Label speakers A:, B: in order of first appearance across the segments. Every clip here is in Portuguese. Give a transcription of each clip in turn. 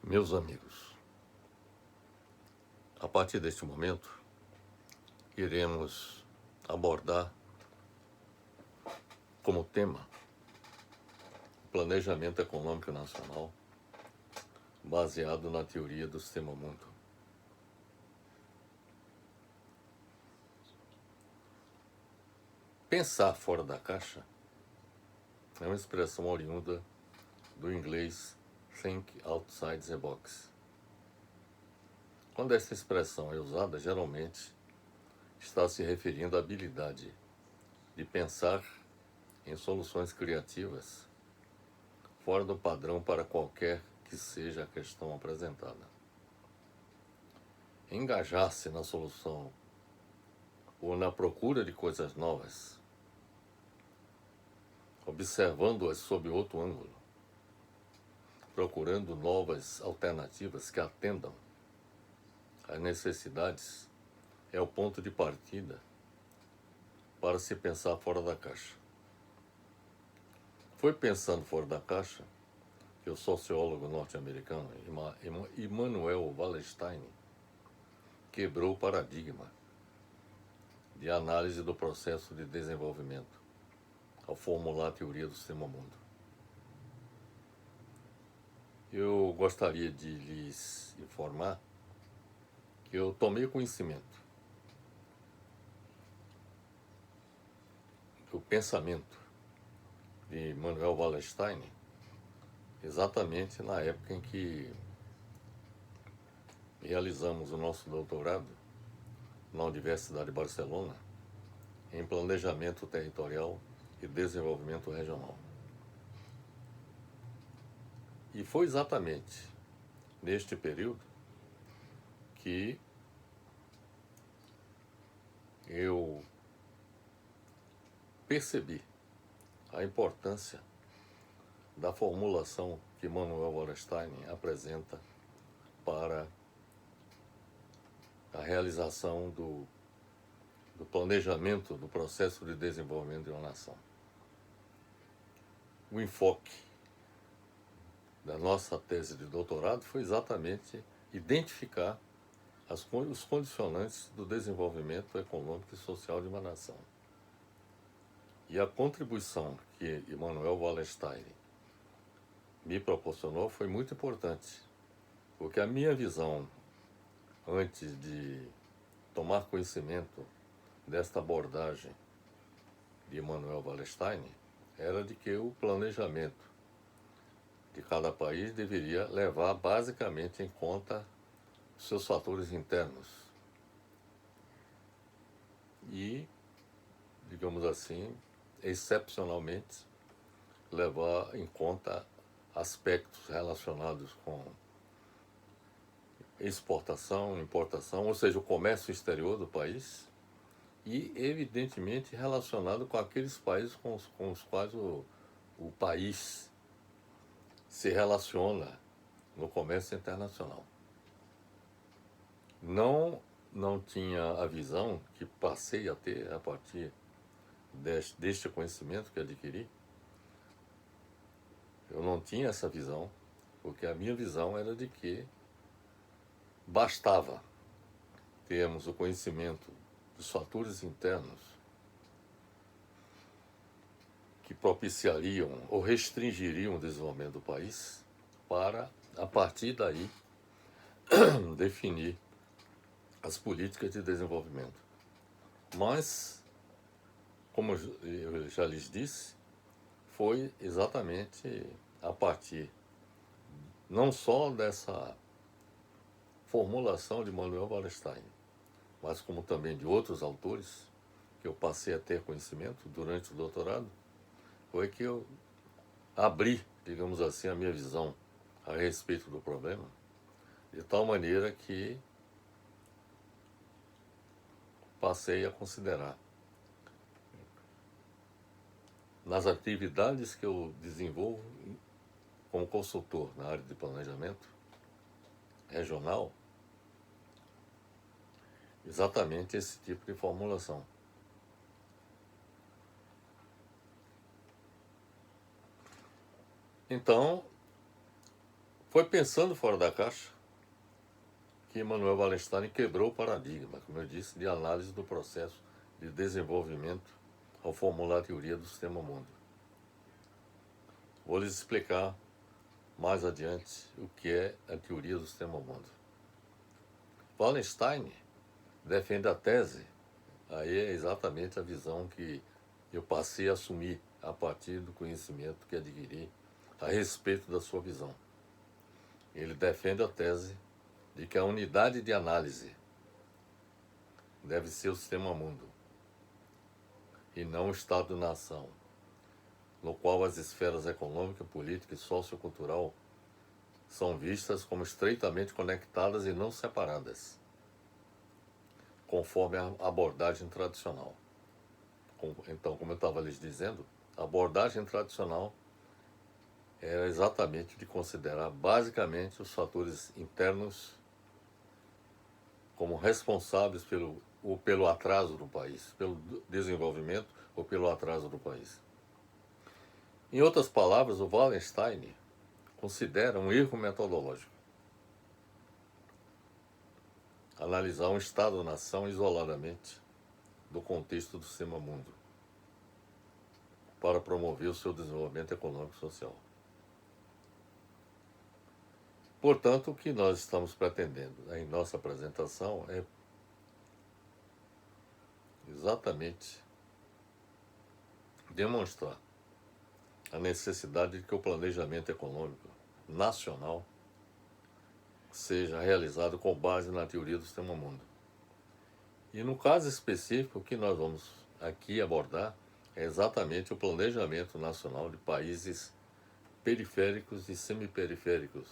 A: Meus amigos, a partir deste momento, iremos abordar como tema o planejamento econômico nacional baseado na teoria do sistema mundo. Pensar fora da caixa é uma expressão oriunda do inglês think outside the box. Quando essa expressão é usada, geralmente está se referindo à habilidade de pensar em soluções criativas fora do padrão para qualquer que seja a questão apresentada. Engajar-se na solução ou na procura de coisas novas, observando-as sob outro ângulo, procurando novas alternativas que atendam às necessidades, é o ponto de partida para se pensar fora da caixa. Foi pensando fora da caixa que o sociólogo norte-americano Immanuel Wallerstein quebrou o paradigma de análise do processo de desenvolvimento ao formular a teoria do sistema mundo. Eu gostaria de lhes informar que eu tomei conhecimento do pensamento de Immanuel Wallerstein exatamente na época em que realizamos o nosso doutorado na Universidade de Barcelona em planejamento territorial e desenvolvimento regional. E foi exatamente neste período que eu percebi a importância da formulação que Immanuel Wallerstein apresenta para a realização do planejamento do processo de desenvolvimento de uma nação. O enfoque da nossa tese de doutorado foi exatamente identificar os condicionantes do desenvolvimento econômico e social de uma nação. E a contribuição que Immanuel Wallerstein me proporcionou foi muito importante, porque a minha visão, antes de tomar conhecimento desta abordagem de Immanuel Wallerstein, era de que o planejamento de cada país deveria levar basicamente em conta seus fatores internos e, digamos assim, excepcionalmente, levar em conta aspectos relacionados com exportação, importação, ou seja, o comércio exterior do país, e, evidentemente, relacionado com aqueles países com os quais o país se relaciona no comércio internacional. Não tinha a visão que passei a ter a partir deste conhecimento que adquiri. Eu não tinha essa visão, porque a minha visão era de que bastava termos o conhecimento dos fatores internos que propiciariam ou restringiriam o desenvolvimento do país para, a partir daí, definir as políticas de desenvolvimento. Mas, como eu já lhes disse, foi exatamente a partir não só dessa formulação de Immanuel Wallerstein, mas como também de outros autores que eu passei a ter conhecimento durante o doutorado, foi que eu abri, digamos assim, a minha visão a respeito do problema, de tal maneira que passei a considerar nas atividades que eu desenvolvo como consultor na área de planejamento regional, exatamente esse tipo de formulação. Então, Foi pensando fora da caixa que Immanuel Wallenstein quebrou o paradigma, como eu disse, de análise do processo de desenvolvimento ao formular a teoria do sistema mundo. Vou lhes explicar mais adiante o que é a teoria do sistema mundo. Wallenstein defende a tese, aí é exatamente a visão que eu passei a assumir a partir do conhecimento que adquiri a respeito da sua visão. Ele defende a tese de que a unidade de análise deve ser o sistema mundo e não o Estado-nação, no qual as esferas econômica, política e sociocultural são vistas como estreitamente conectadas e não separadas, conforme a abordagem tradicional. Então, como eu estava lhes dizendo, a abordagem tradicional era exatamente de considerar basicamente os fatores internos como responsáveis pelo atraso do país, pelo desenvolvimento ou pelo atraso do país. Em outras palavras, o Wallenstein considera um erro metodológico analisar um Estado-nação isoladamente do contexto do sistema mundo para promover o seu desenvolvimento econômico e social. Portanto, o que nós estamos pretendendo em nossa apresentação é exatamente demonstrar a necessidade de que o planejamento econômico nacional seja realizado com base na teoria do sistema mundo. E no caso específico, o que nós vamos aqui abordar é exatamente o planejamento nacional de países periféricos e semiperiféricos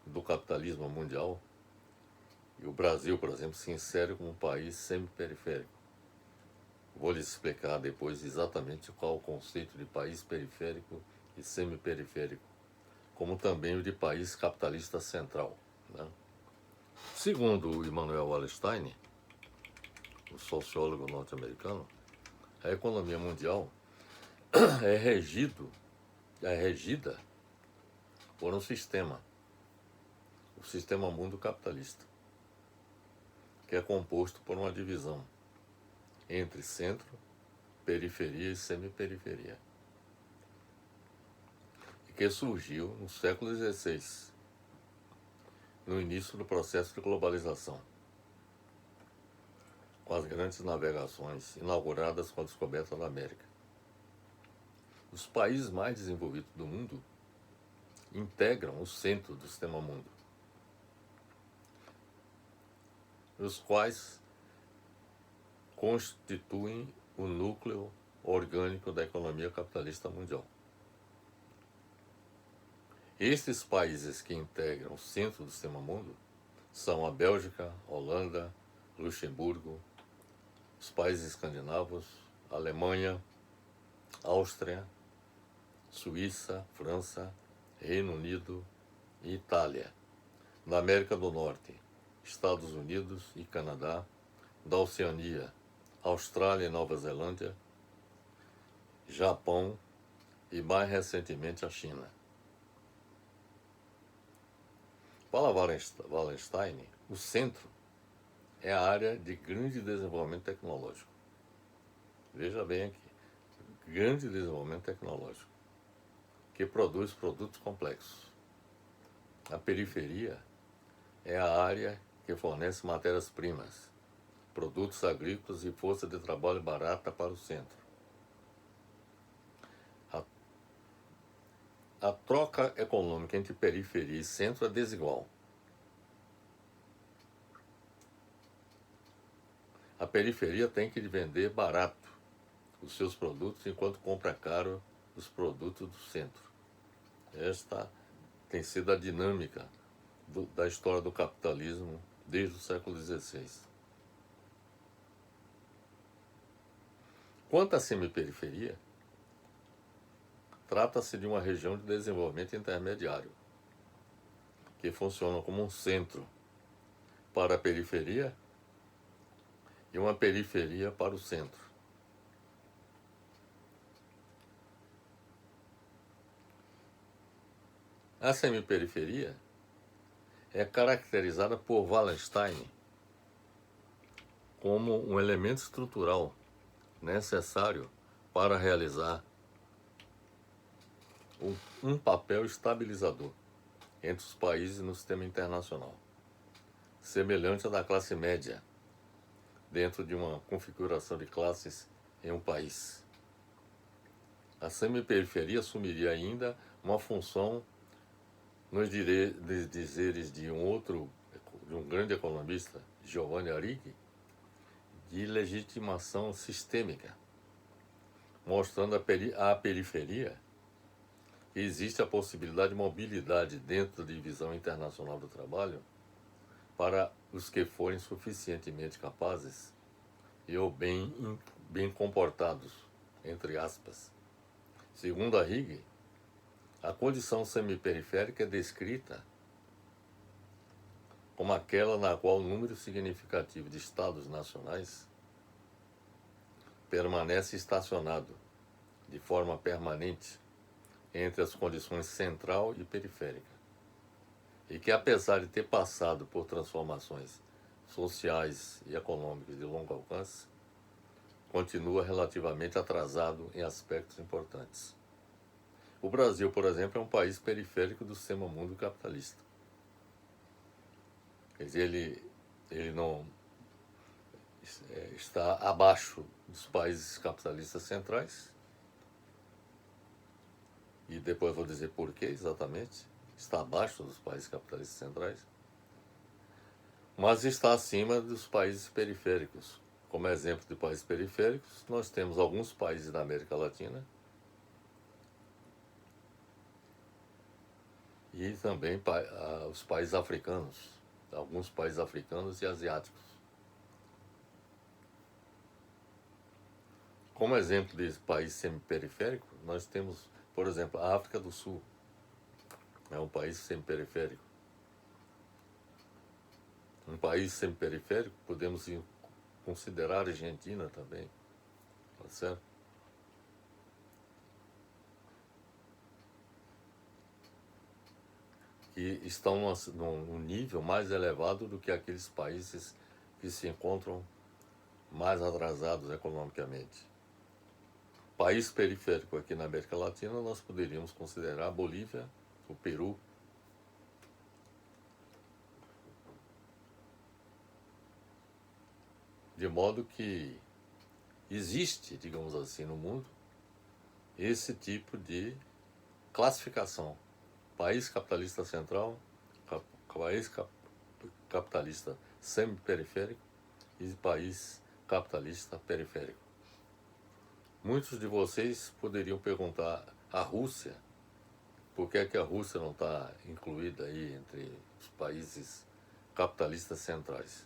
A: do capitalismo mundial. E o Brasil, por exemplo, se insere como um país semiperiférico. Vou lhes explicar depois exatamente qual o conceito de país periférico e semiperiférico, como também o de país capitalista central, né? Segundo o Immanuel Wallenstein, o sociólogo norte-americano, a economia mundial é regida por um sistema, o sistema mundo capitalista, que é composto por uma divisão entre centro, periferia e semiperiferia, e que surgiu no século XVI, no início do processo de globalização, com as grandes navegações inauguradas com a descoberta da América. Os países mais desenvolvidos do mundo integram o centro do sistema mundo, os quais constituem o núcleo orgânico da economia capitalista mundial. Estes países que integram o centro do sistema mundo são a Bélgica, Holanda, Luxemburgo, os países escandinavos, Alemanha, Áustria, Suíça, França, Reino Unido e Itália. Na América do Norte, Estados Unidos e Canadá. Da Oceania, Austrália e Nova Zelândia, Japão e, mais recentemente, a China. Para Wallenstein, o centro é a área de grande desenvolvimento tecnológico. Veja bem aqui, grande desenvolvimento tecnológico, que produz produtos complexos. A periferia é a área que fornece matérias-primas, produtos agrícolas e força de trabalho barata para o centro. A troca econômica entre periferia e centro é desigual. A periferia tem que vender barato os seus produtos, enquanto compra caro os produtos do centro. Esta tem sido a dinâmica da história do capitalismo desde o século XVI. Quanto à semiperiferia, trata-se de uma região de desenvolvimento intermediário, que funciona como um centro para a periferia e uma periferia para o centro. A semiperiferia é caracterizada por Wallenstein como um elemento estrutural necessário para realizar um papel estabilizador entre os países no sistema internacional, semelhante à da classe média dentro de uma configuração de classes em um país. A semiperiferia assumiria ainda uma função, nos dizeres de um grande economista, Giovanni Arrighi, de legitimação sistêmica, mostrando à periferia que existe a possibilidade de mobilidade dentro da divisão internacional do trabalho para os que forem suficientemente capazes e ou bem comportados, entre aspas. Segundo Arrighi, a condição semiperiférica é descrita como aquela na qual o número significativo de estados nacionais permanece estacionado de forma permanente entre as condições central e periférica, e que, apesar de ter passado por transformações sociais e econômicas de longo alcance, continua relativamente atrasado em aspectos importantes. O Brasil, por exemplo, é um país periférico do sistema mundo capitalista. Quer dizer, ele não está abaixo dos países capitalistas centrais, e depois vou dizer por que exatamente, está abaixo dos países capitalistas centrais, mas está acima dos países periféricos. Como exemplo de países periféricos, nós temos alguns países da América Latina e também os países africanos, alguns países africanos e asiáticos. Como exemplo de país semiperiférico, nós temos, por exemplo, a África do Sul. É um país semiperiférico. Um país semiperiférico, podemos considerar a Argentina também, tá certo? Que estão num nível mais elevado do que aqueles países que se encontram mais atrasados economicamente. País periférico aqui na América Latina, nós poderíamos considerar a Bolívia, o Peru. De modo que existe, digamos assim, no mundo, esse tipo de classificação. País capitalista central, país capitalista semi-periférico e país capitalista periférico. Muitos de vocês poderiam perguntar, a Rússia, por que é que a Rússia não está incluída aí entre os países capitalistas centrais?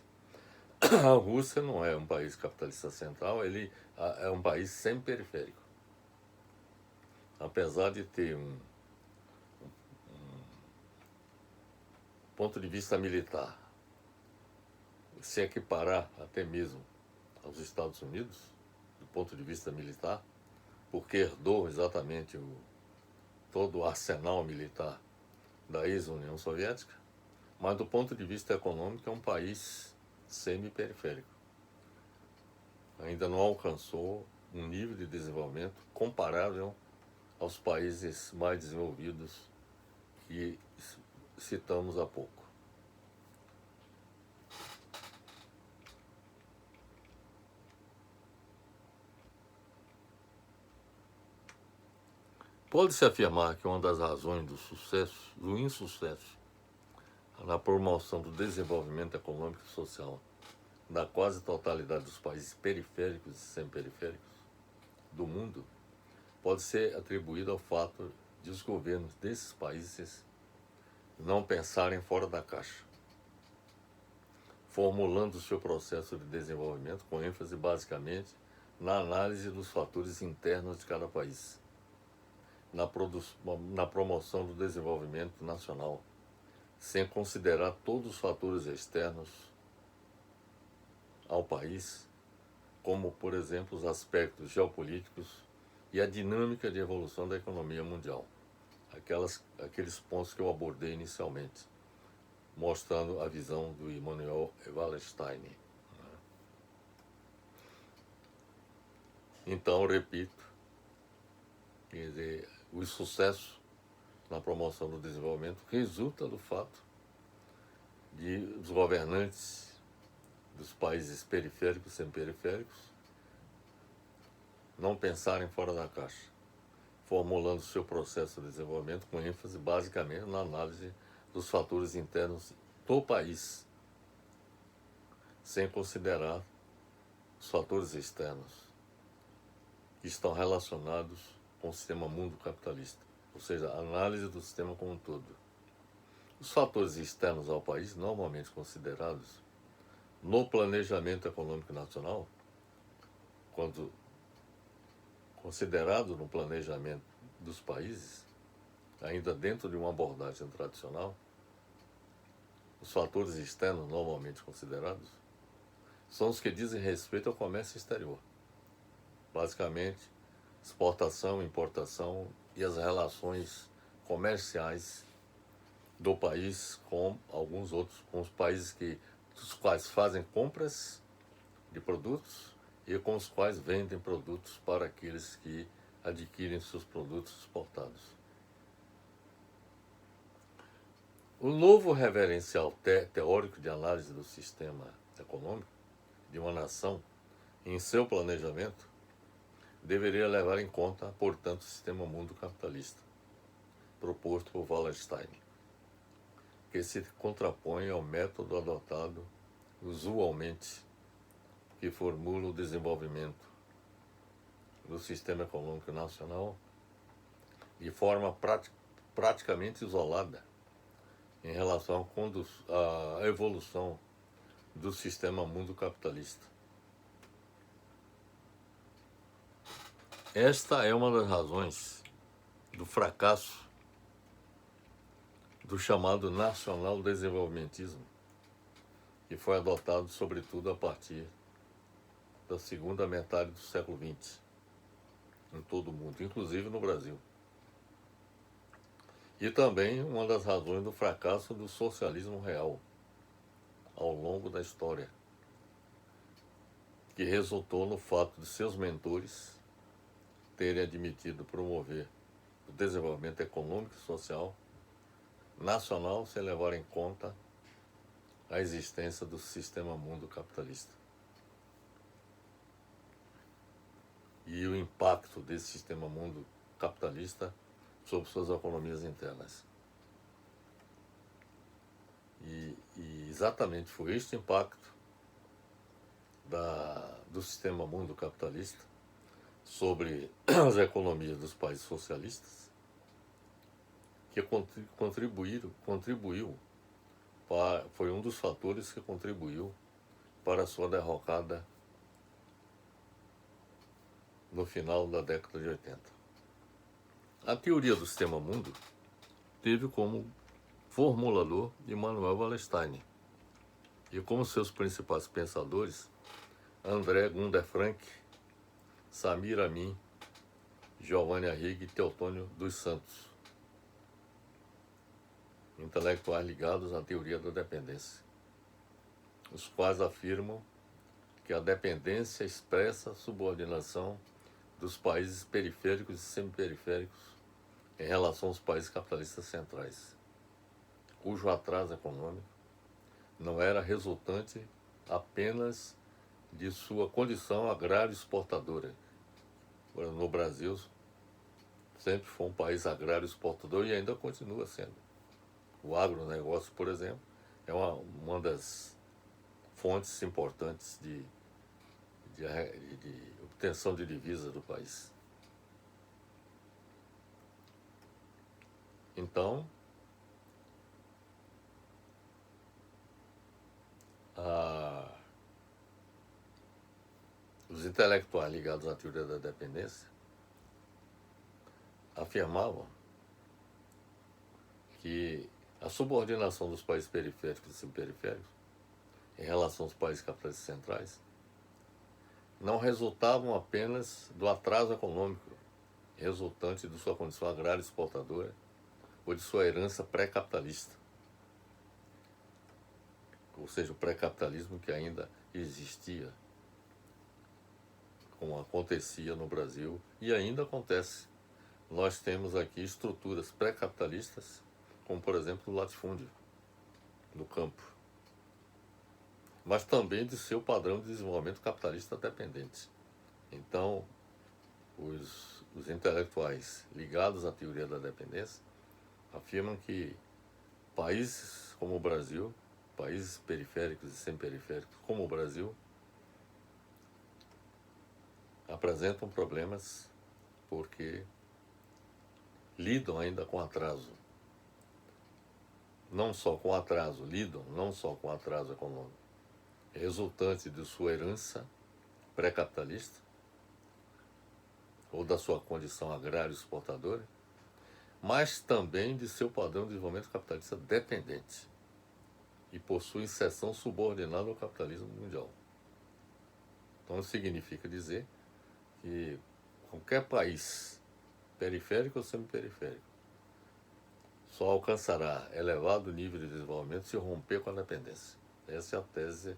A: A Rússia não é um país capitalista central, ele é um país semi-periférico. Apesar de ter um ponto de vista militar, se equiparar até mesmo aos Estados Unidos, do ponto de vista militar, porque herdou exatamente todo o arsenal militar da ex-União Soviética, mas do ponto de vista econômico é um país semi-periférico. Ainda não alcançou um nível de desenvolvimento comparável aos países mais desenvolvidos que citamos há pouco. Pode-se afirmar que uma das razões do insucesso na promoção do desenvolvimento econômico e social da quase totalidade dos países periféricos e semi-periféricos do mundo pode ser atribuído ao fato de os governos desses países não pensarem fora da caixa, formulando o seu processo de desenvolvimento com ênfase basicamente na análise dos fatores internos de cada país, na promoção do desenvolvimento nacional, sem considerar todos os fatores externos ao país, como, por exemplo, os aspectos geopolíticos e a dinâmica de evolução da economia mundial, aqueles pontos que eu abordei inicialmente, mostrando a visão do Immanuel Wallerstein. Então, repito, quer dizer, o sucesso na promoção do desenvolvimento resulta do fato de os governantes dos países periféricos e semiperiféricos não pensarem fora da caixa, formulando seu processo de desenvolvimento com ênfase basicamente na análise dos fatores internos do país, sem considerar os fatores externos que estão relacionados com o sistema mundo capitalista, ou seja, a análise do sistema como um todo. Os fatores externos ao país, normalmente considerados no planejamento econômico nacional, quando considerado no planejamento dos países, ainda dentro de uma abordagem tradicional, os fatores externos normalmente considerados são os que dizem respeito ao comércio exterior. Basicamente, exportação, importação e as relações comerciais do país com alguns outros, com os países dos quais fazem compras de produtos e com os quais vendem produtos para aqueles que adquirem seus produtos exportados. O novo referencial teórico de análise do sistema econômico de uma nação em seu planejamento deveria levar em conta, portanto, o sistema mundo capitalista, proposto por Wallerstein, que se contrapõe ao método adotado usualmente, que formula o desenvolvimento do sistema econômico nacional de forma praticamente isolada em relação à evolução do sistema mundo capitalista. Esta é uma das razões do fracasso do chamado nacional desenvolvimentismo, que foi adotado sobretudo a partir da segunda metade do século XX, em todo o mundo, inclusive no Brasil. E também uma das razões do fracasso do socialismo real ao longo da história, que resultou no fato de seus mentores terem admitido promover o desenvolvimento econômico e social nacional sem levar em conta a existência do sistema mundo capitalista e o impacto desse sistema mundo capitalista sobre suas economias internas. E exatamente foi este impacto do sistema mundo capitalista sobre as economias dos países socialistas que contribuiu foi um dos fatores que contribuiu para a sua derrocada no final da década de 80. A teoria do sistema mundo teve como formulador Immanuel Wallerstein e como seus principais pensadores André Gunder Frank, Samir Amin, Giovanni Arrighi e Teotônio dos Santos, intelectuais ligados à teoria da dependência, os quais afirmam que a dependência expressa a subordinação dos países periféricos e semiperiféricos em relação aos países capitalistas centrais, cujo atraso econômico não era resultante apenas de sua condição agrária exportadora. No Brasil, sempre foi um país agrário exportador e ainda continua sendo. O agronegócio, por exemplo, é uma das fontes importantes de obtenção de divisas do país. Então, os intelectuais ligados à teoria da dependência afirmavam que a subordinação dos países periféricos e subperiféricos em relação aos países capitalistas centrais não resultavam apenas do atraso econômico resultante de sua condição agrária exportadora ou de sua herança pré-capitalista, ou seja, o pré-capitalismo que ainda existia, como acontecia no Brasil e ainda acontece. Nós temos aqui estruturas pré-capitalistas, como por exemplo o latifúndio, no campo, mas também de seu padrão de desenvolvimento capitalista dependente. Então, os intelectuais ligados à teoria da dependência afirmam que países como o Brasil, países periféricos e semi-periféricos como o Brasil, apresentam problemas porque lidam ainda com atraso. Não só com atraso, lidam não só com atraso econômico, resultante de sua herança pré-capitalista ou da sua condição agrária exportadora, mas também de seu padrão de desenvolvimento capitalista dependente e possui inserção subordinada ao capitalismo mundial. Então isso significa dizer que qualquer país, periférico ou semi-periférico, só alcançará elevado nível de desenvolvimento se romper com a dependência. Essa é a tese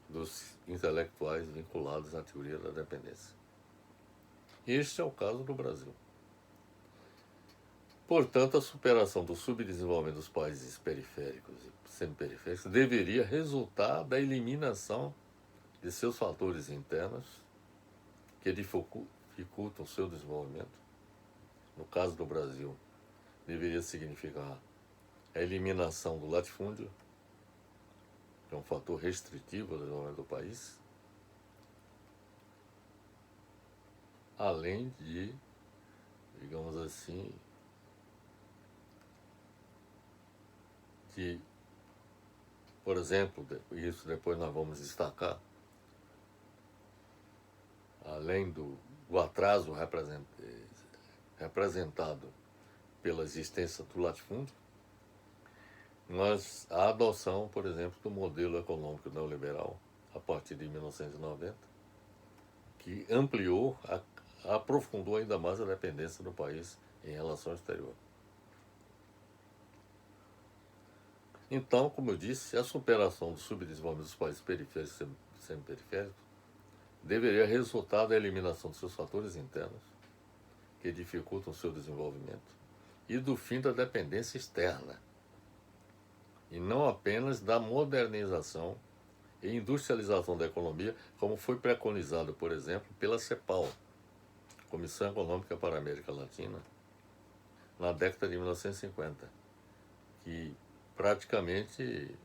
A: dos intelectuais vinculados à teoria da dependência. Este é o caso do Brasil. Portanto, a superação do subdesenvolvimento dos países periféricos e semi-periféricos deveria resultar da eliminação de seus fatores internos que dificultam o seu desenvolvimento. No caso do Brasil, deveria significar a eliminação do latifúndio, que é um fator restritivo ao desenvolvimento do país, além de, digamos assim, de, por exemplo, isso depois nós vamos destacar, além do atraso representado pela existência do latifúndio, mas a adoção, por exemplo, do modelo econômico neoliberal a partir de 1990, que ampliou, aprofundou ainda mais a dependência do país em relação ao exterior. Então, como eu disse, a superação do subdesenvolvimento dos países periféricos e semi-periféricos deveria resultar da eliminação de seus fatores internos, que dificultam o seu desenvolvimento, e do fim da dependência externa, e não apenas da modernização e industrialização da economia, como foi preconizado, por exemplo, pela CEPAL, Comissão Econômica para a América Latina, na década de 1950, que praticamente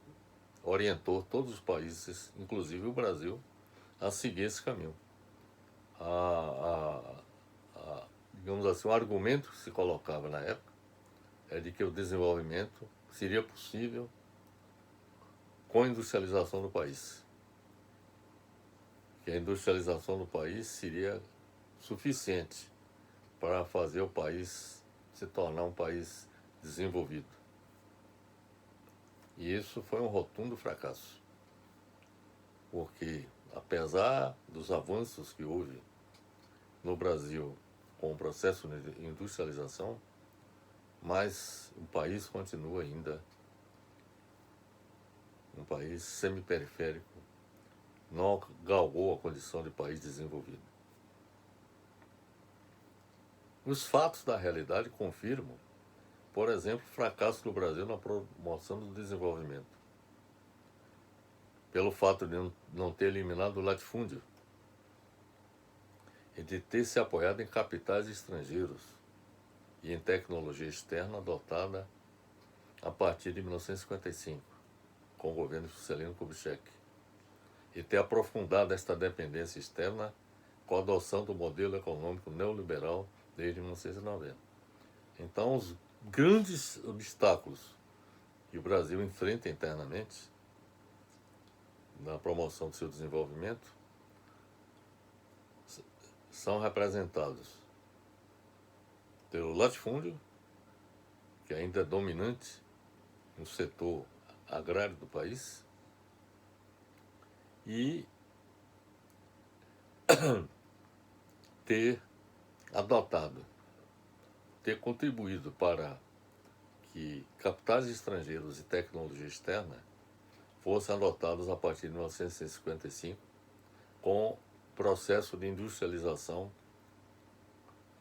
A: orientou todos os países, inclusive o Brasil, a seguir esse caminho. Digamos assim, o argumento que se colocava na época é de que o desenvolvimento seria possível com a industrialização do país. Que a industrialização do país seria suficiente para fazer o país se tornar um país desenvolvido. E isso foi um rotundo fracasso, porque apesar dos avanços que houve no Brasil com o processo de industrialização, mas o país continua ainda um país semi-periférico, não galgou a condição de país desenvolvido. Os fatos da realidade confirmam, por exemplo, o fracasso do Brasil na promoção do desenvolvimento, pelo fato de não ter eliminado o latifúndio e de ter se apoiado em capitais estrangeiros e em tecnologia externa adotada a partir de 1955, com o governo Juscelino Kubitschek, e ter aprofundado esta dependência externa com a adoção do modelo econômico neoliberal desde 1990. Então, os grandes obstáculos que o Brasil enfrenta internamente na promoção do seu desenvolvimento são representados pelo latifúndio, que ainda é dominante no setor agrário do país, e ter adotado, ter contribuído para que capitais estrangeiros e tecnologia externa fossem adotados a partir de 1955 com processo de industrialização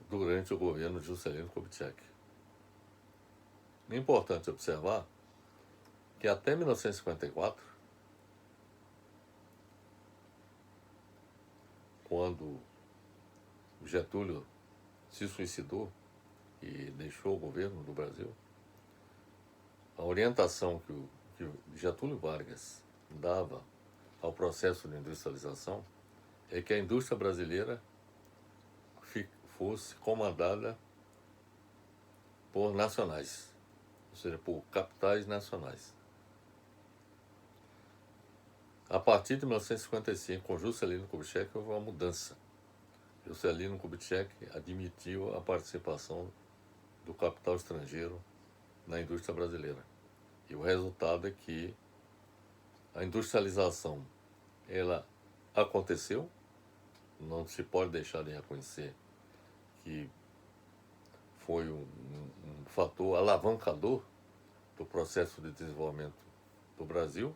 A: durante o governo de Juscelino Kubitschek. É importante observar que até 1954, quando Getúlio se suicidou e deixou o governo do Brasil, a orientação que o Getúlio Vargas dava ao processo de industrialização é que a indústria brasileira fosse comandada por nacionais, ou seja, por capitais nacionais. A partir de 1955, com Juscelino Kubitschek, houve uma mudança. Juscelino Kubitschek admitiu a participação do capital estrangeiro na indústria brasileira. E o resultado é que a industrialização ela aconteceu, não se pode deixar de reconhecer que foi um fator alavancador do processo de desenvolvimento do Brasil,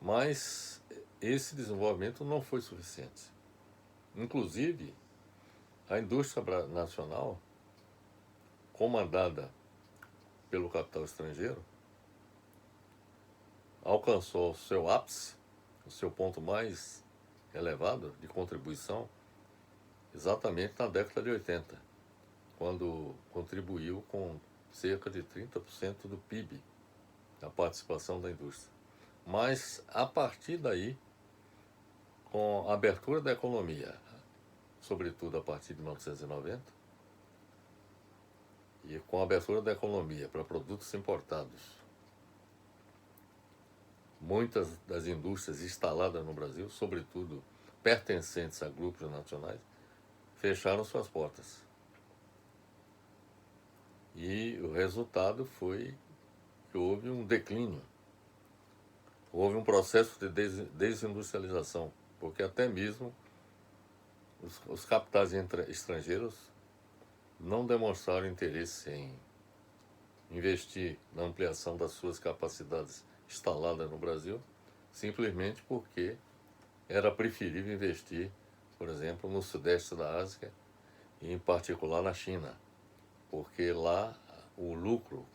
A: mas esse desenvolvimento não foi suficiente. Inclusive, a indústria nacional, comandada pelo capital estrangeiro, alcançou o seu ápice, o seu ponto mais elevado de contribuição, exatamente na década de 80, quando contribuiu com cerca de 30% do PIB, a participação da indústria. Mas, a partir daí, com a abertura da economia, sobretudo a partir de 1990, e com a abertura da economia para produtos importados, muitas das indústrias instaladas no Brasil, sobretudo pertencentes a grupos nacionais, fecharam suas portas. E o resultado foi que houve um declínio, houve um processo de desindustrialização, porque até mesmo os capitais estrangeiros não demonstraram interesse em investir na ampliação das suas capacidades instaladas no Brasil, simplesmente porque era preferível investir, por exemplo, no sudeste da Ásia e em particular na China, porque lá o lucro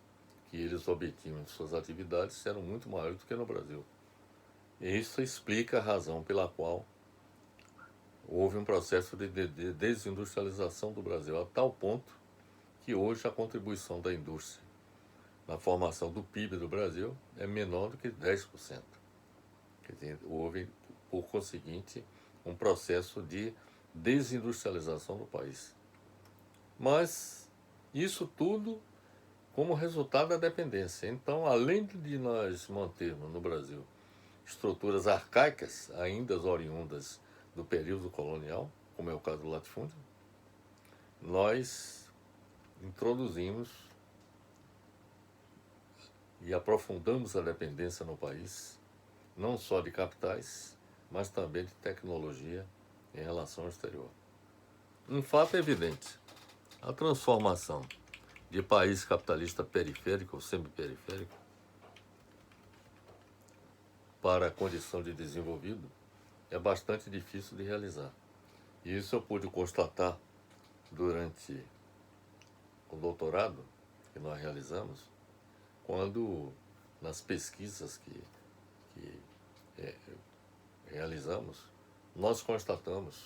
A: que eles obtinham de suas atividades era muito maior do que no Brasil. E isso explica a razão pela qual houve um processo de desindustrialização do Brasil, a tal ponto que hoje a contribuição da indústria na formação do PIB do Brasil é menor do que 10%. Quer dizer, houve, por conseguinte, um processo de desindustrialização do país. Mas isso tudo como resultado da dependência. Então, além de nós mantermos no Brasil estruturas arcaicas, ainda oriundas do período colonial, como é o caso do latifúndio, nós introduzimos e aprofundamos a dependência no país, não só de capitais, mas também de tecnologia em relação ao exterior. Um fato é evidente: a transformação de país capitalista periférico ou semiperiférico para a condição de desenvolvido é bastante difícil de realizar. E isso eu pude constatar durante o doutorado que nós realizamos, quando nas pesquisas que realizamos, nós constatamos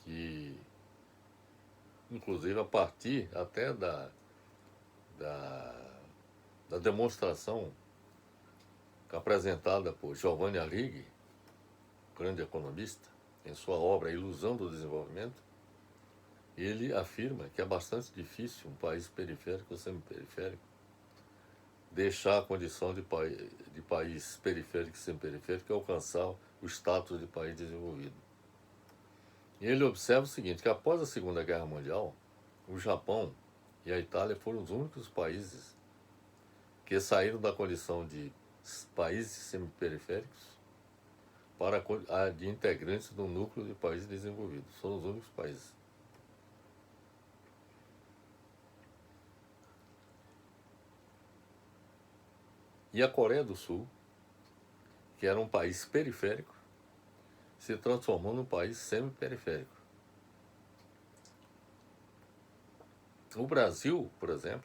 A: que, inclusive a partir até da demonstração apresentada por Giovanni Arrighi, grande economista, em sua obra A Ilusão do Desenvolvimento, ele afirma que é bastante difícil um país periférico ou semiperiférico deixar a condição de país periférico e semiperiférico e alcançar o status de país desenvolvido. E ele observa o seguinte, que após a Segunda Guerra Mundial, o Japão e a Itália foram os únicos países que saíram da condição de países semiperiféricos para a de integrantes do núcleo de países desenvolvidos. São os únicos países. E a Coreia do Sul, que era um país periférico, se transformou num país semi-periférico. O Brasil, por exemplo,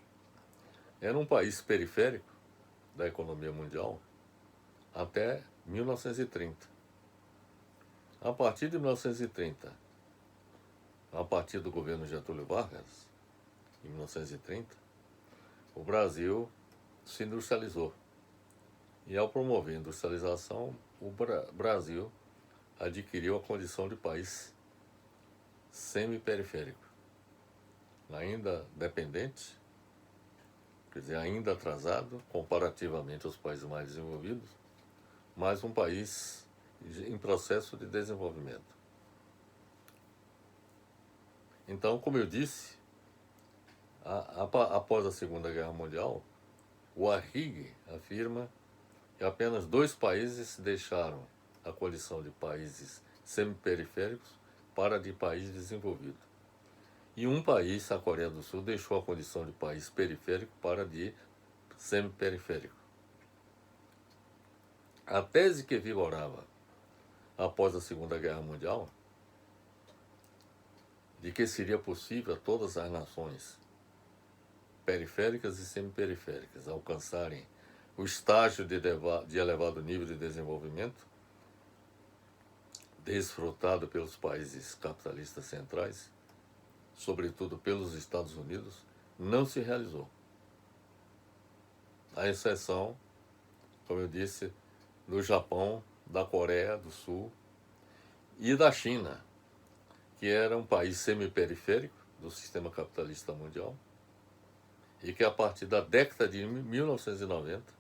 A: era um país periférico da economia mundial até 1930. A partir de 1930, a partir do governo Getúlio Vargas, em 1930, o Brasil se industrializou. E ao promover a industrialização, o Brasil adquiriu a condição de país semi-periférico, ainda dependente, quer dizer, ainda atrasado comparativamente aos países mais desenvolvidos, mas um país em processo de desenvolvimento. Então, como eu disse, após a Segunda Guerra Mundial, o Arrighi afirma que apenas 2 países deixaram a condição de países semiperiféricos para de país desenvolvido. E um país, a Coreia do Sul, deixou a condição de país periférico para de semiperiférico. A tese que vigorava após a Segunda Guerra Mundial, de que seria possível a todas as nações periféricas e semiperiféricas alcançarem o estágio de elevado nível de desenvolvimento, desfrutado pelos países capitalistas centrais, sobretudo pelos Estados Unidos, não se realizou. A exceção, como eu disse, do Japão, da Coreia do Sul e da China, que era um país semiperiférico do sistema capitalista mundial e que a partir da década de 1990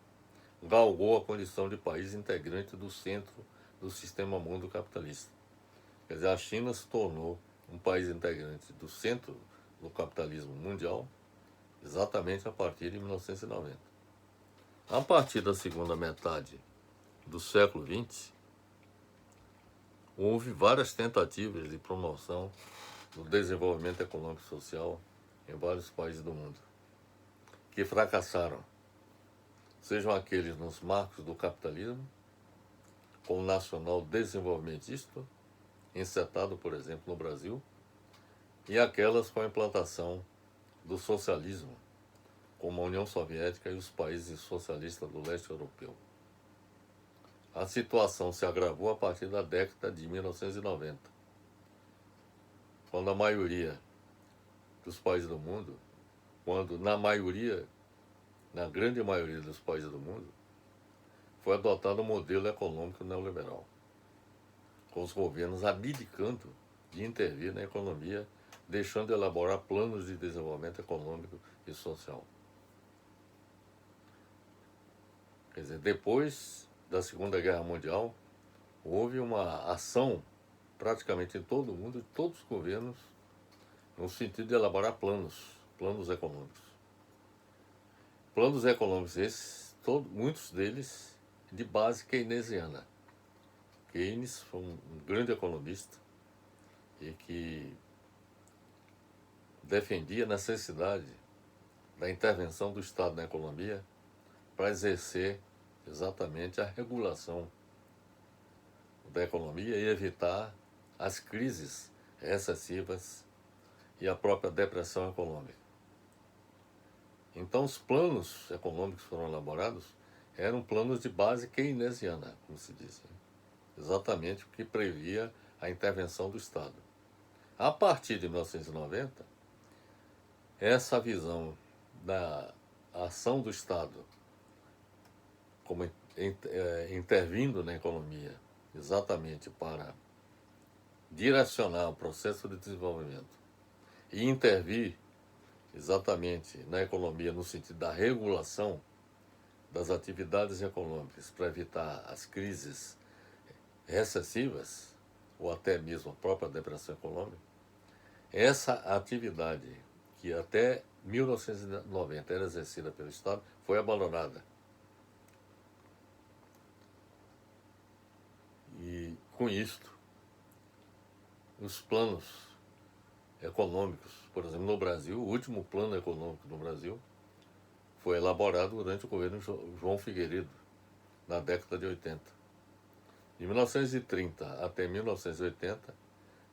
A: galgou a condição de país integrante do centro do sistema mundo capitalista. Quer dizer, a China se tornou um país integrante do centro do capitalismo mundial exatamente a partir de 1990. A partir da segunda metade do século XX, houve várias tentativas de promoção do desenvolvimento econômico e social em vários países do mundo, que fracassaram, sejam aqueles nos marcos do capitalismo, como nacional desenvolvimentista, encetado, por exemplo, no Brasil, e aquelas com a implantação do socialismo, como a União Soviética e os países socialistas do leste europeu. A situação se agravou a partir da década de 1990, quando a maioria dos países do mundo, na grande maioria dos países do mundo, foi adotado um modelo econômico neoliberal, com os governos abdicando de intervir na economia, deixando de elaborar planos de desenvolvimento econômico e social. Quer dizer, depois da Segunda Guerra Mundial, houve uma ação praticamente em todo o mundo, de todos os governos, no sentido de elaborar planos econômicos. Planos econômicos esses, muitos deles de base keynesiana. Keynes foi um grande economista e que defendia a necessidade da intervenção do Estado na economia para exercer exatamente a regulação da economia e evitar as crises recessivas e a própria depressão econômica. Então, os planos econômicos que foram elaborados eram planos de base keynesiana, como se diz, exatamente o que previa a intervenção do Estado. A partir de 1990, essa visão da ação do Estado como intervindo na economia exatamente para direcionar o processo de desenvolvimento e intervir exatamente na economia no sentido da regulação das atividades econômicas para evitar as crises recessivas ou até mesmo a própria depressão econômica, essa atividade que até 1990 era exercida pelo Estado foi abandonada. E com isto, os planos econômicos, por exemplo, no Brasil, o último plano econômico no Brasil foi elaborado durante o governo João Figueiredo, na década de 80. De 1930 até 1980,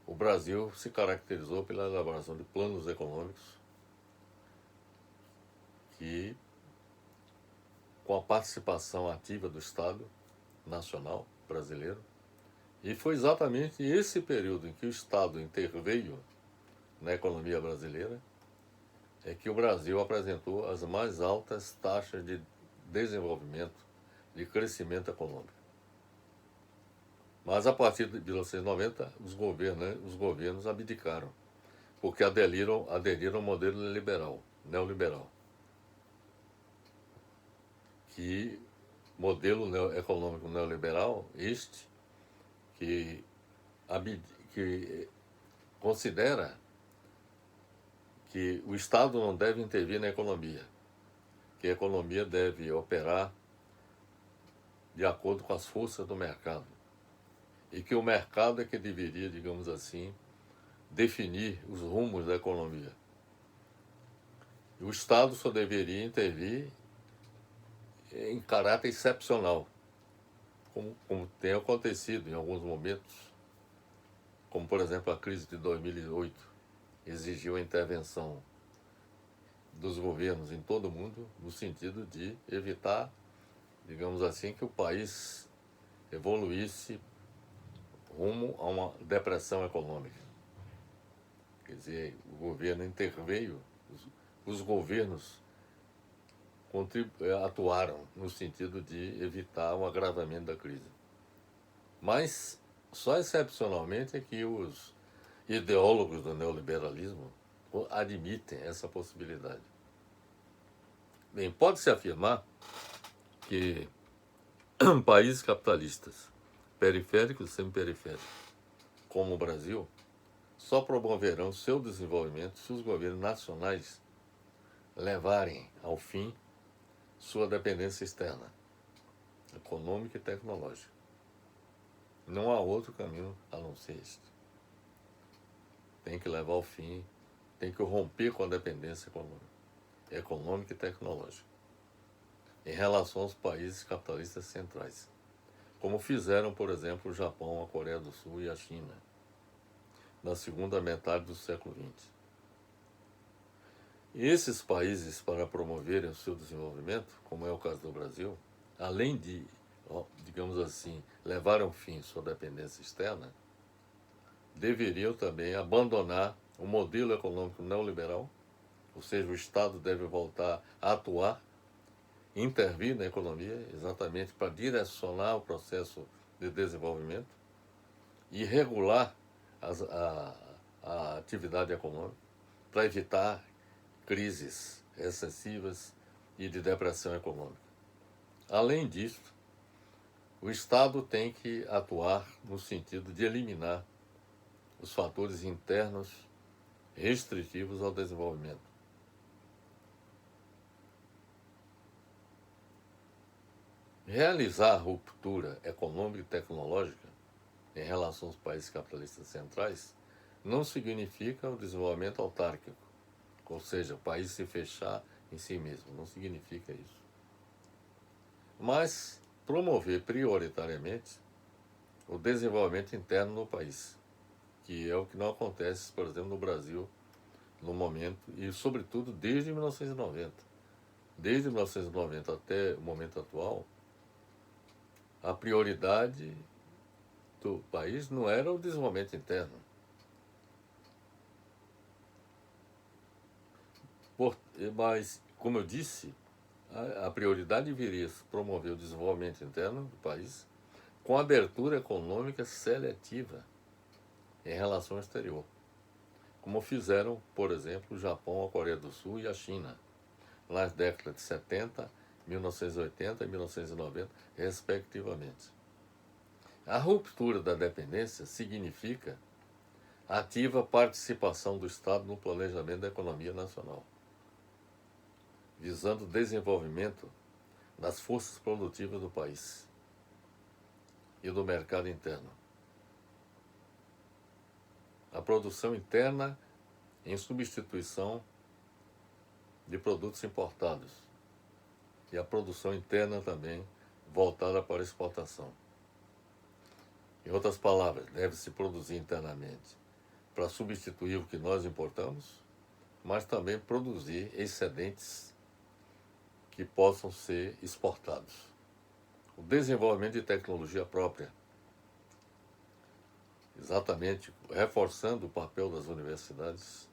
A: o Brasil se caracterizou pela elaboração de planos econômicos que, com a participação ativa do Estado Nacional brasileiro, e foi exatamente esse período em que o Estado interveio na economia brasileira é que o Brasil apresentou as mais altas taxas de desenvolvimento, de crescimento econômico. Mas a partir de 1990, os governos abdicaram, porque aderiram ao modelo liberal, neoliberal, que modelo econômico neoliberal, que considera que o Estado não deve intervir na economia, que a economia deve operar de acordo com as forças do mercado, e que o mercado é que deveria, digamos assim, definir os rumos da economia. E o Estado só deveria intervir em caráter excepcional, como tem acontecido em alguns momentos, como, por exemplo, a crise de 2008 exigiu a intervenção dos governos em todo o mundo, no sentido de evitar, digamos assim, que o país evoluísse rumo a uma depressão econômica. Quer dizer, o governo interveio, os governos atuaram no sentido de evitar um agravamento da crise. Mas, só excepcionalmente, é que os ideólogos do neoliberalismo admitem essa possibilidade. Bem, pode-se afirmar que países capitalistas, periféricos e semiperiféricos, como o Brasil, só promoverão seu desenvolvimento se os governos nacionais levarem ao fim sua dependência externa, econômica e tecnológica. Não há outro caminho a não ser este. Tem que levar ao fim, tem que romper com a dependência econômica e tecnológica em relação aos países capitalistas centrais, como fizeram, por exemplo, o Japão, a Coreia do Sul e a China, na segunda metade do século XX. Esses países, para promoverem o seu desenvolvimento, como é o caso do Brasil, além de, digamos assim, levar ao fim sua dependência externa, deveriam também abandonar o modelo econômico neoliberal, ou seja, o Estado deve voltar a atuar, intervir na economia, exatamente para direcionar o processo de desenvolvimento e regular a atividade econômica para evitar crises excessivas e de depressão econômica. Além disso, o Estado tem que atuar no sentido de eliminar os fatores internos restritivos ao desenvolvimento. Realizar a ruptura econômica e tecnológica em relação aos países capitalistas centrais não significa o desenvolvimento autárquico, ou seja, o país se fechar em si mesmo, não significa isso. Mas promover prioritariamente o desenvolvimento interno no país, que é o que não acontece, por exemplo, no Brasil, no momento, e sobretudo desde 1990. Desde 1990 até o momento atual, a prioridade do país não era o desenvolvimento interno. Mas, como eu disse, a prioridade deveria promover o desenvolvimento interno do país com abertura econômica seletiva em relação ao exterior, como fizeram, por exemplo, o Japão, a Coreia do Sul e a China, nas décadas de 70, 1980 e 1990, respectivamente. A ruptura da dependência significa a ativa participação do Estado no planejamento da economia nacional, visando o desenvolvimento das forças produtivas do país e do mercado interno. A produção interna em substituição de produtos importados, e a produção interna também voltada para a exportação. Em outras palavras, deve-se produzir internamente para substituir o que nós importamos, mas também produzir excedentes que possam ser exportados. O desenvolvimento de tecnologia própria, exatamente reforçando o papel das universidades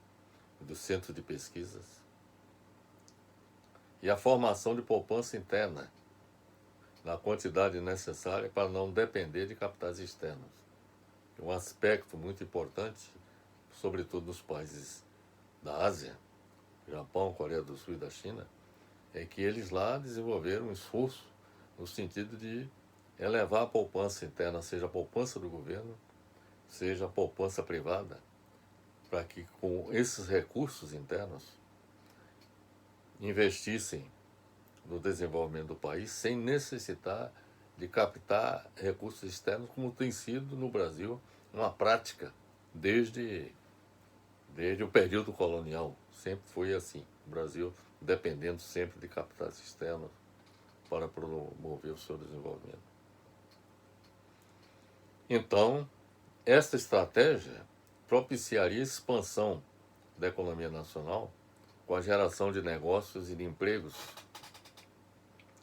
A: e dos centros de pesquisas, e a formação de poupança interna, na quantidade necessária para não depender de capitais externos. Um aspecto muito importante, sobretudo nos países da Ásia, Japão, Coreia do Sul e da China, é que eles lá desenvolveram um esforço no sentido de elevar a poupança interna, seja a poupança do governo, seja a poupança privada, para que com esses recursos internos investissem no desenvolvimento do país sem necessitar de captar recursos externos, como tem sido no Brasil uma prática desde o período colonial. Sempre foi assim. O Brasil dependendo sempre de capitais externos para promover o seu desenvolvimento. Então, esta estratégia propiciaria a expansão da economia nacional com a geração de negócios e de empregos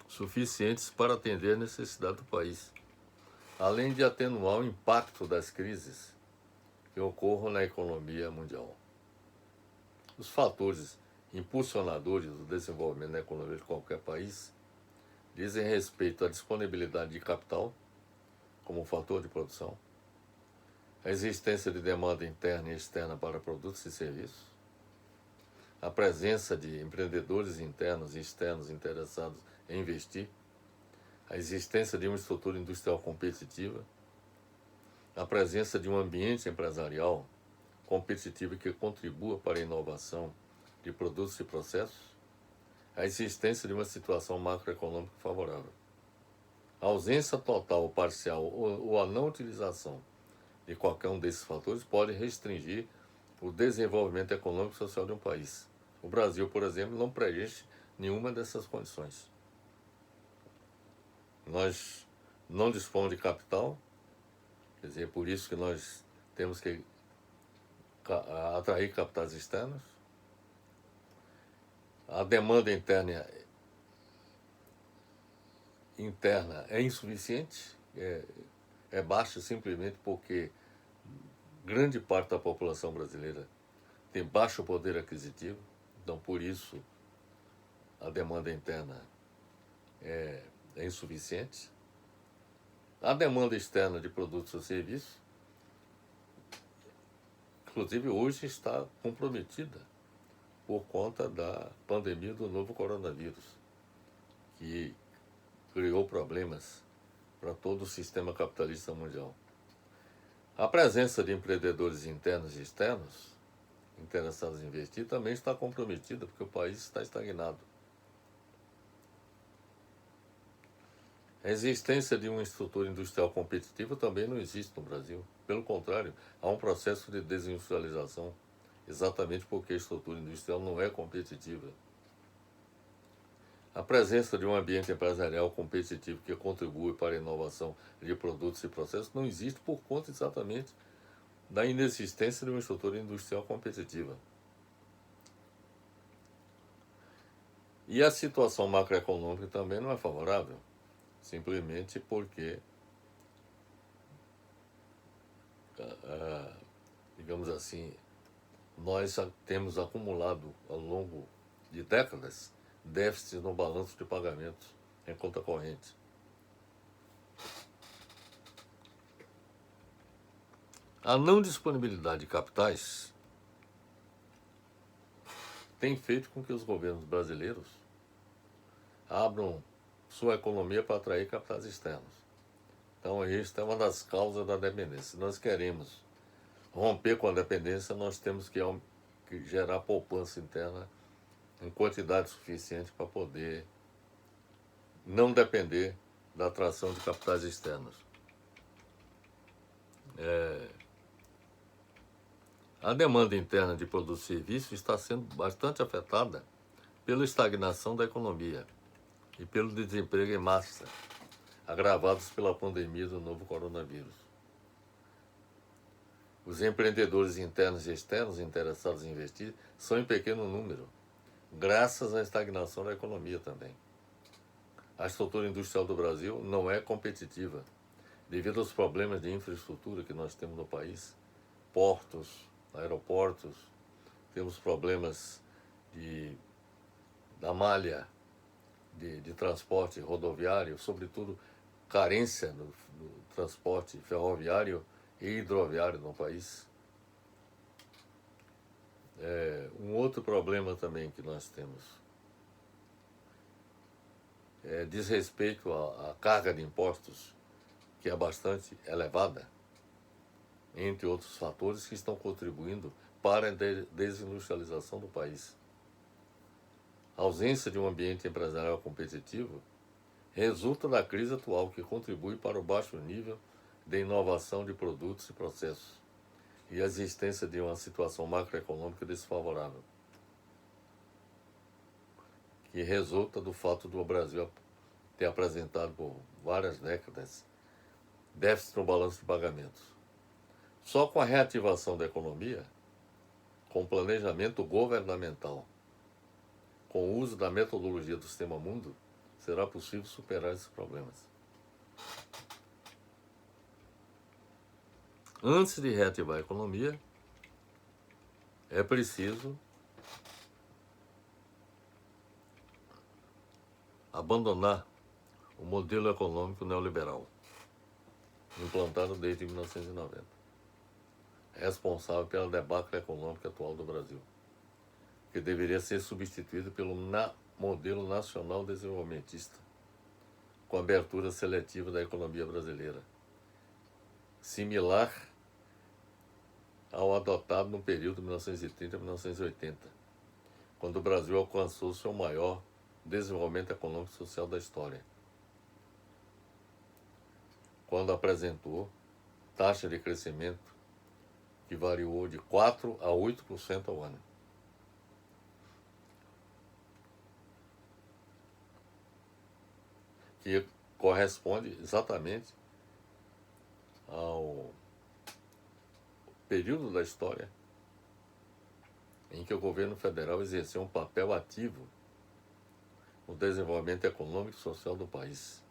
A: suficientes para atender a necessidade do país, além de atenuar o impacto das crises que ocorram na economia mundial. Os fatores impulsionadores do desenvolvimento da economia de qualquer país dizem respeito à disponibilidade de capital como fator de produção, a existência de demanda interna e externa para produtos e serviços, a presença de empreendedores internos e externos interessados em investir, a existência de uma estrutura industrial competitiva, a presença de um ambiente empresarial competitivo que contribua para a inovação de produtos e processos, a existência de uma situação macroeconômica favorável. A ausência total ou parcial ou a não utilização de qualquer um desses fatores pode restringir o desenvolvimento econômico e social de um país. O Brasil, por exemplo, não preenche nenhuma dessas condições. Nós não dispomos de capital, quer dizer, é por isso que nós temos que atrair capitais externos. A demanda interna é insuficiente, é baixa simplesmente porque grande parte da população brasileira tem baixo poder aquisitivo, então por isso a demanda interna é insuficiente. A demanda externa de produtos ou serviços, inclusive hoje, está comprometida por conta da pandemia do novo coronavírus, que criou problemas para todo o sistema capitalista mundial. A presença de empreendedores internos e externos interessados em investir também está comprometida, porque o país está estagnado. A existência de uma estrutura industrial competitiva também não existe no Brasil. Pelo contrário, há um processo de desindustrialização, exatamente porque a estrutura industrial não é competitiva. A presença de um ambiente empresarial competitivo que contribui para a inovação de produtos e processos não existe por conta exatamente da inexistência de uma estrutura industrial competitiva. E a situação macroeconômica também não é favorável, simplesmente porque, digamos assim, nós temos acumulado ao longo de décadas déficits no balanço de pagamentos em conta corrente. A não disponibilidade de capitais tem feito com que os governos brasileiros abram sua economia para atrair capitais externos. Então, isso é uma das causas da dependência. Se nós queremos romper com a dependência, nós temos que gerar poupança interna em quantidade suficiente para poder não depender da atração de capitais externos. A demanda interna de produtos e serviços está sendo bastante afetada pela estagnação da economia e pelo desemprego em massa, agravados pela pandemia do novo coronavírus. Os empreendedores internos e externos interessados em investir são em pequeno número, graças à estagnação da economia também. A estrutura industrial do Brasil não é competitiva, devido aos problemas de infraestrutura que nós temos no país, portos, aeroportos, temos problemas da malha de transporte rodoviário, sobretudo carência do transporte ferroviário e hidroviário no país. Um outro problema também que nós temos diz respeito à carga de impostos, que é bastante elevada, entre outros fatores que estão contribuindo para a desindustrialização do país. A ausência de um ambiente empresarial competitivo resulta da crise atual, que contribui para o baixo nível de inovação de produtos e processos e a existência de uma situação macroeconômica desfavorável, que resulta do fato do Brasil ter apresentado por várias décadas déficit no balanço de pagamentos. Só com a reativação da economia, com planejamento governamental, com o uso da metodologia do Sistema Mundo, será possível superar esses problemas. Antes de reativar a economia, é preciso abandonar o modelo econômico neoliberal, implantado desde 1990, responsável pela debacle econômica atual do Brasil, que deveria ser substituído pelo modelo nacional desenvolvimentista, com abertura seletiva da economia brasileira, similar ao adotado no período 1930 a 1980, quando o Brasil alcançou seu maior desenvolvimento econômico e social da história, quando apresentou taxa de crescimento que variou de 4% a 8% ao ano. Que corresponde exatamente ao período da história em que o governo federal exerceu um papel ativo no desenvolvimento econômico e social do país,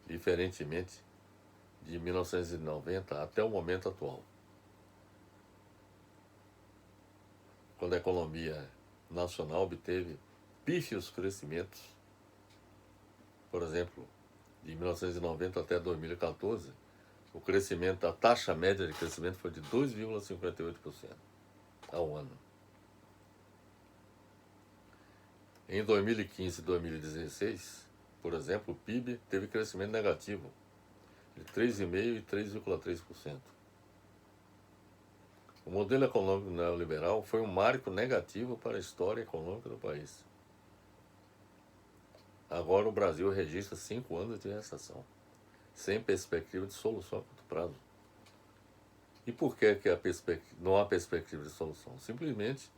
A: diferentemente de 1990 até o momento atual, quando a economia nacional obteve pífios crescimentos. Por exemplo, de 1990 até 2014, o crescimento, a taxa média de crescimento foi de 2,58% ao ano. Em 2015 e 2016, por exemplo, o PIB teve crescimento negativo, de 3,5% e 3,3%. O modelo econômico neoliberal foi um marco negativo para a história econômica do país. Agora o Brasil registra 5 anos de recessão, sem perspectiva de solução a curto prazo. E por que não há perspectiva de solução? Simplesmente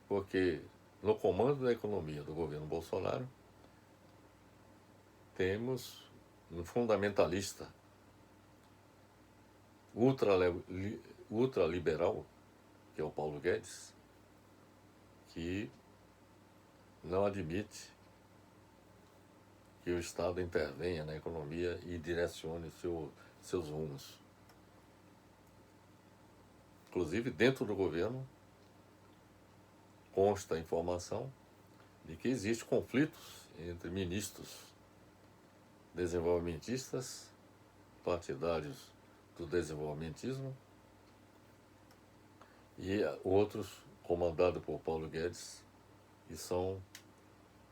A: porque no comando da economia do governo Bolsonaro temos um fundamentalista ultraliberal, que é o Paulo Guedes, que não admite que o Estado intervenha na economia e direcione seus rumos. Inclusive, dentro do governo, consta a informação de que existem conflitos entre ministros desenvolvimentistas, partidários do desenvolvimentismo, e outros comandados por Paulo Guedes, que são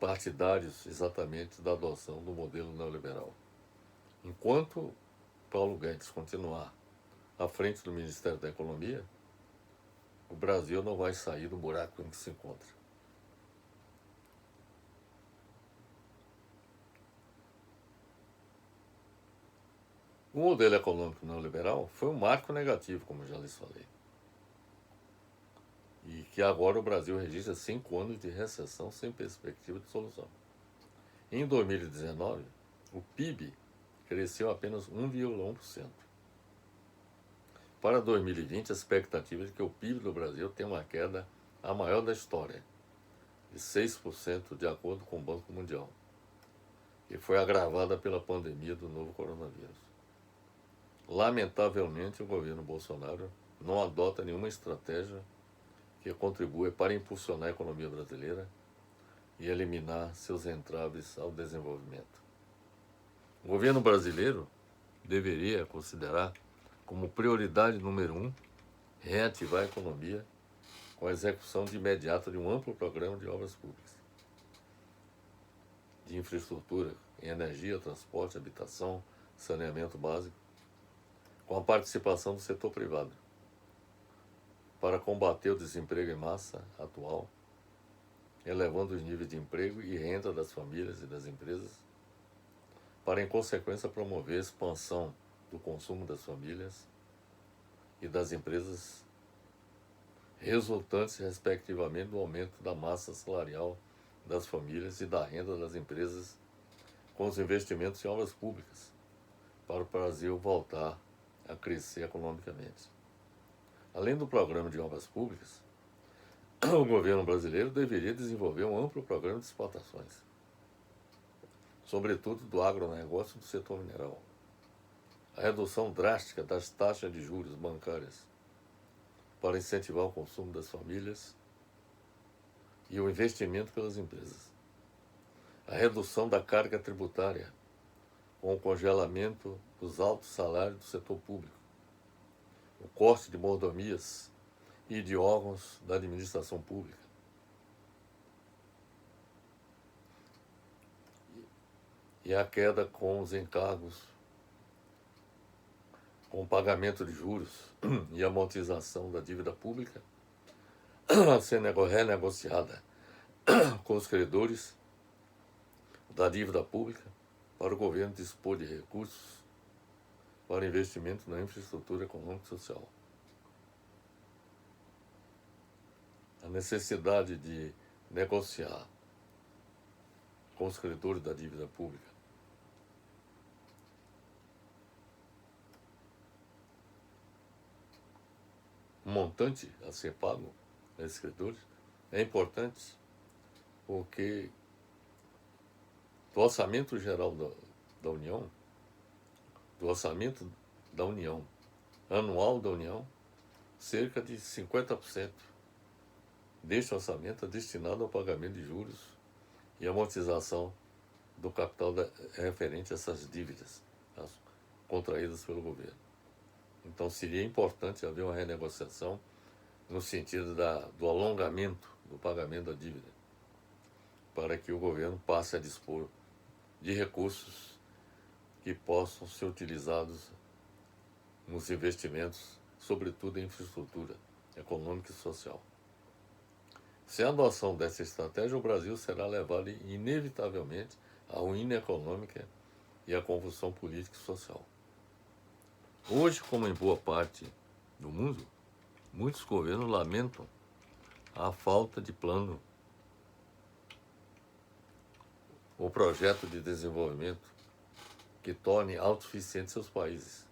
A: partidários exatamente da adoção do modelo neoliberal. Enquanto Paulo Guedes continuar à frente do Ministério da Economia, o Brasil não vai sair do buraco em que se encontra. O modelo econômico neoliberal foi um marco negativo, como já lhes falei. E que agora o Brasil registra 5 anos de recessão sem perspectiva de solução. Em 2019, o PIB cresceu apenas 1,1%. Para 2020, a expectativa é de que o PIB do Brasil tenha uma queda a maior da história, de 6%, de acordo com o Banco Mundial, que foi agravada pela pandemia do novo coronavírus. Lamentavelmente, o governo Bolsonaro não adota nenhuma estratégia que contribua para impulsionar a economia brasileira e eliminar seus entraves ao desenvolvimento. O governo brasileiro deveria considerar como prioridade número 1 reativar a economia com a execução de imediato de um amplo programa de obras públicas, de infraestrutura em energia, transporte, habitação, saneamento básico, com a participação do setor privado, para combater o desemprego em massa atual, elevando os níveis de emprego e renda das famílias e das empresas, para, em consequência, promover a expansão do consumo das famílias e das empresas, resultantes, respectivamente, do aumento da massa salarial das famílias e da renda das empresas, com os investimentos em obras públicas, para o Brasil voltar a crescer economicamente. Além do programa de obras públicas, o governo brasileiro deveria desenvolver um amplo programa de exportações, sobretudo do agronegócio e do setor mineral. A redução drástica das taxas de juros bancárias para incentivar o consumo das famílias e o investimento pelas empresas. A redução da carga tributária com o congelamento dos altos salários do setor público. O corte de mordomias e de órgãos da administração pública. E a queda com os encargos, com o pagamento de juros e amortização da dívida pública a ser renegociada com os credores da dívida pública para o governo dispor de recursos para investimento na infraestrutura econômica e social. A necessidade de negociar com os credores da dívida pública um montante a ser pago a esses credores é importante, porque do orçamento geral da União, do orçamento da União, anual da União, cerca de 50% deste orçamento é destinado ao pagamento de juros e amortização do capital referente a essas dívidas contraídas pelo governo. Então seria importante haver uma renegociação no sentido do alongamento do pagamento da dívida, para que o governo passe a dispor de recursos que possam ser utilizados nos investimentos, sobretudo em infraestrutura econômica e social. Sem a adoção dessa estratégia, o Brasil será levado inevitavelmente à ruína econômica e à convulsão política e social. Hoje, como em boa parte do mundo, muitos governos lamentam a falta de plano ou projeto de desenvolvimento que torne autossuficientes seus países.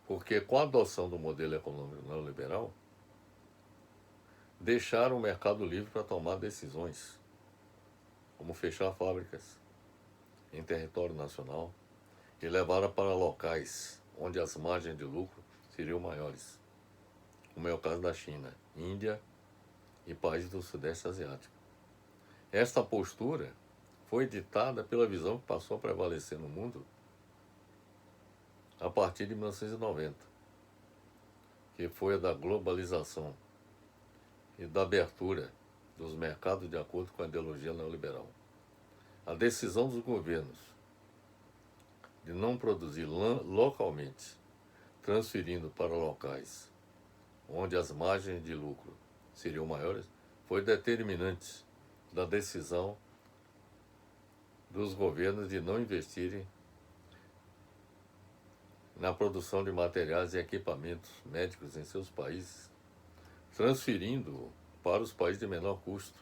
A: Porque com a adoção do modelo econômico neoliberal, deixaram o mercado livre para tomar decisões, como fechar fábricas em território nacional e levaram para locais onde as margens de lucro seriam maiores, como é o caso da China, Índia e países do Sudeste Asiático. Esta postura foi ditada pela visão que passou a prevalecer no mundo a partir de 1990, que foi a da globalização e da abertura dos mercados de acordo com a ideologia neoliberal. A decisão dos governos de não produzir localmente, transferindo para locais onde as margens de lucro seriam maiores, foi determinante da decisão dos governos de não investirem na produção de materiais e equipamentos médicos em seus países, transferindo para os países de menor custo,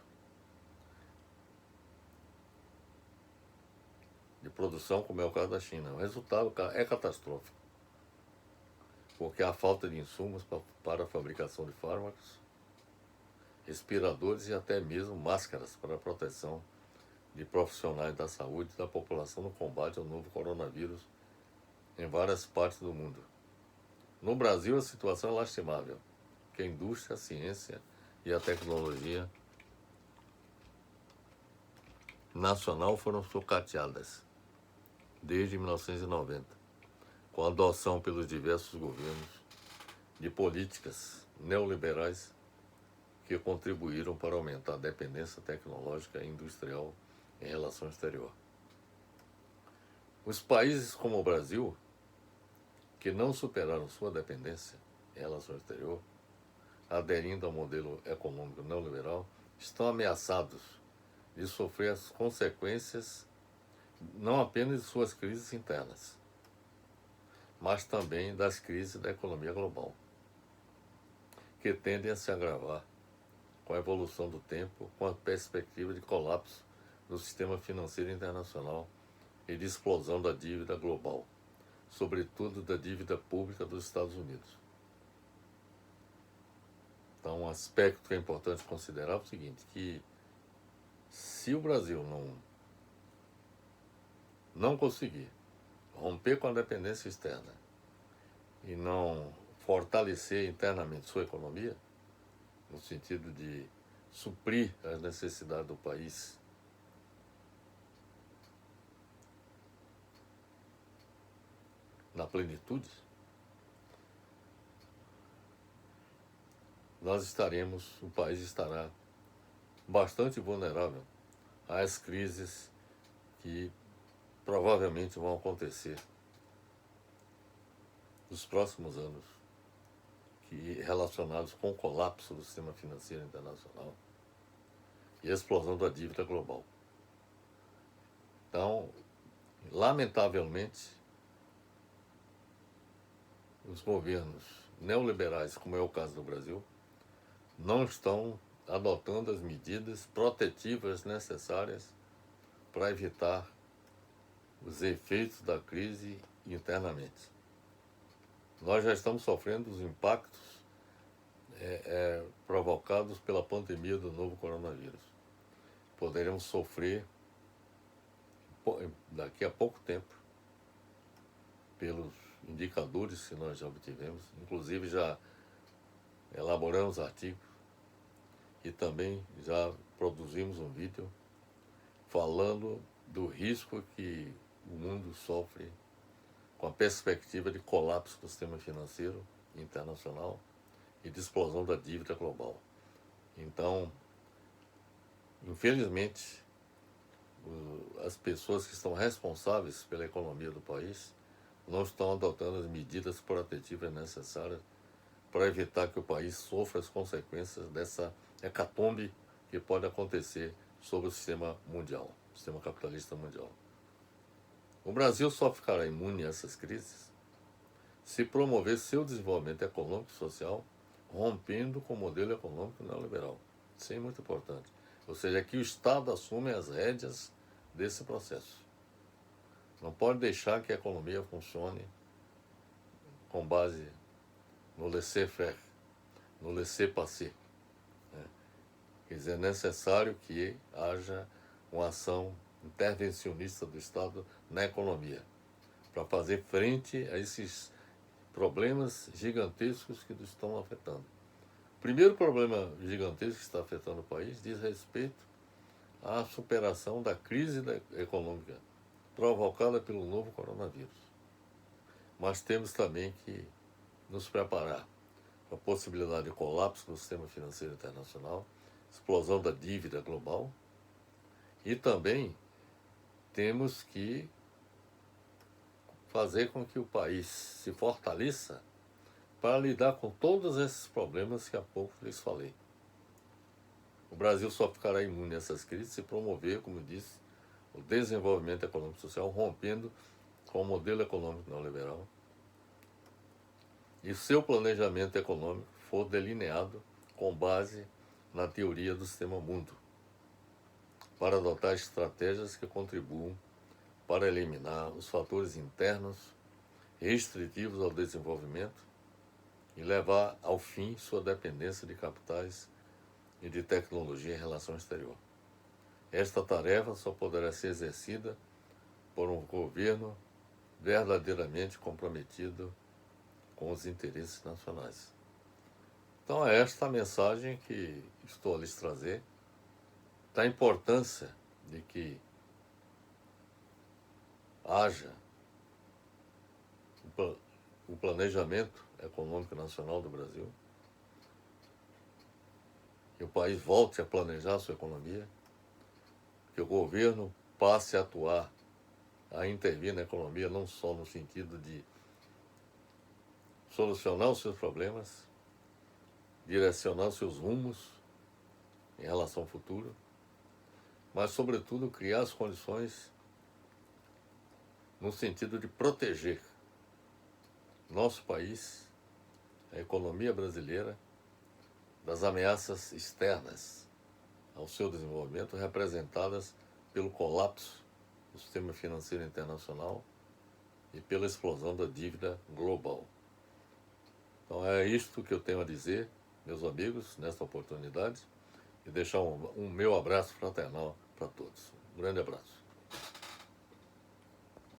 A: produção, como é o caso da China. O resultado é catastrófico, porque há falta de insumos para a fabricação de fármacos, respiradores e até mesmo máscaras para a proteção de profissionais da saúde e da população no combate ao novo coronavírus em várias partes do mundo. No Brasil, a situação é lastimável, porque a indústria, a ciência e a tecnologia nacional foram sucateadas desde 1990, com a adoção pelos diversos governos de políticas neoliberais que contribuíram para aumentar a dependência tecnológica e industrial em relação ao exterior. Os países como o Brasil, que não superaram sua dependência em relação ao exterior, aderindo ao modelo econômico neoliberal, estão ameaçados de sofrer as consequências não apenas de suas crises internas, mas também das crises da economia global, que tendem a se agravar com a evolução do tempo, com a perspectiva de colapso do sistema financeiro internacional e de explosão da dívida global, sobretudo da dívida pública dos Estados Unidos. Então, um aspecto que é importante considerar é o seguinte, que se o Brasil não conseguir romper com a dependência externa e não fortalecer internamente sua economia, no sentido de suprir as necessidades do país na plenitude, o país estará bastante vulnerável às crises que provavelmente vão acontecer nos próximos anos, relacionados com o colapso do sistema financeiro internacional e a explosão da dívida global. Então, lamentavelmente, os governos neoliberais, como é o caso do Brasil, não estão adotando as medidas protetivas necessárias para evitar os efeitos da crise internamente. Nós já estamos sofrendo os impactos provocados pela pandemia do novo coronavírus. Poderemos sofrer daqui a pouco tempo, pelos indicadores que nós já obtivemos, inclusive já elaboramos artigos e também já produzimos um vídeo falando do risco que o mundo sofre com a perspectiva de colapso do sistema financeiro internacional e de explosão da dívida global. Então, infelizmente, as pessoas que estão responsáveis pela economia do país não estão adotando as medidas protetivas necessárias para evitar que o país sofra as consequências dessa hecatombe que pode acontecer sobre o sistema mundial, o sistema capitalista mundial. O Brasil só ficará imune a essas crises se promover seu desenvolvimento econômico e social rompendo com o modelo econômico neoliberal. Isso é muito importante. Ou seja, que o Estado assume as rédeas desse processo. Não pode deixar que a economia funcione com base no laissez-faire, no laissez-passer. Quer dizer, é necessário que haja uma ação intervencionista do Estado na economia, para fazer frente a esses problemas gigantescos que nos estão afetando. O primeiro problema gigantesco que está afetando o país diz respeito à superação da crise econômica provocada pelo novo coronavírus. Mas temos também que nos preparar para a possibilidade de colapso do sistema financeiro internacional, explosão da dívida global, e também temos que fazer com que o país se fortaleça para lidar com todos esses problemas que há pouco lhes falei. O Brasil só ficará imune a essas crises se promover, como disse, o desenvolvimento econômico e social, rompendo com o modelo econômico neoliberal, e seu planejamento econômico for delineado com base na teoria do sistema mundo, para adotar estratégias que contribuam para eliminar os fatores internos restritivos ao desenvolvimento e levar ao fim sua dependência de capitais e de tecnologia em relação ao exterior. Esta tarefa só poderá ser exercida por um governo verdadeiramente comprometido com os interesses nacionais. Então é esta a mensagem que estou a lhes trazer, da importância de que haja o planejamento econômico nacional do Brasil, que o país volte a planejar sua economia, que o governo passe a atuar, a intervir na economia, não só no sentido de solucionar os seus problemas, direcionar os seus rumos em relação ao futuro, mas, sobretudo, criar as condições no sentido de proteger nosso país, a economia brasileira, das ameaças externas ao seu desenvolvimento, representadas pelo colapso do sistema financeiro internacional e pela explosão da dívida global. Então é isto que eu tenho a dizer, meus amigos, nesta oportunidade, e deixar um meu abraço fraternal para todos. Um grande abraço.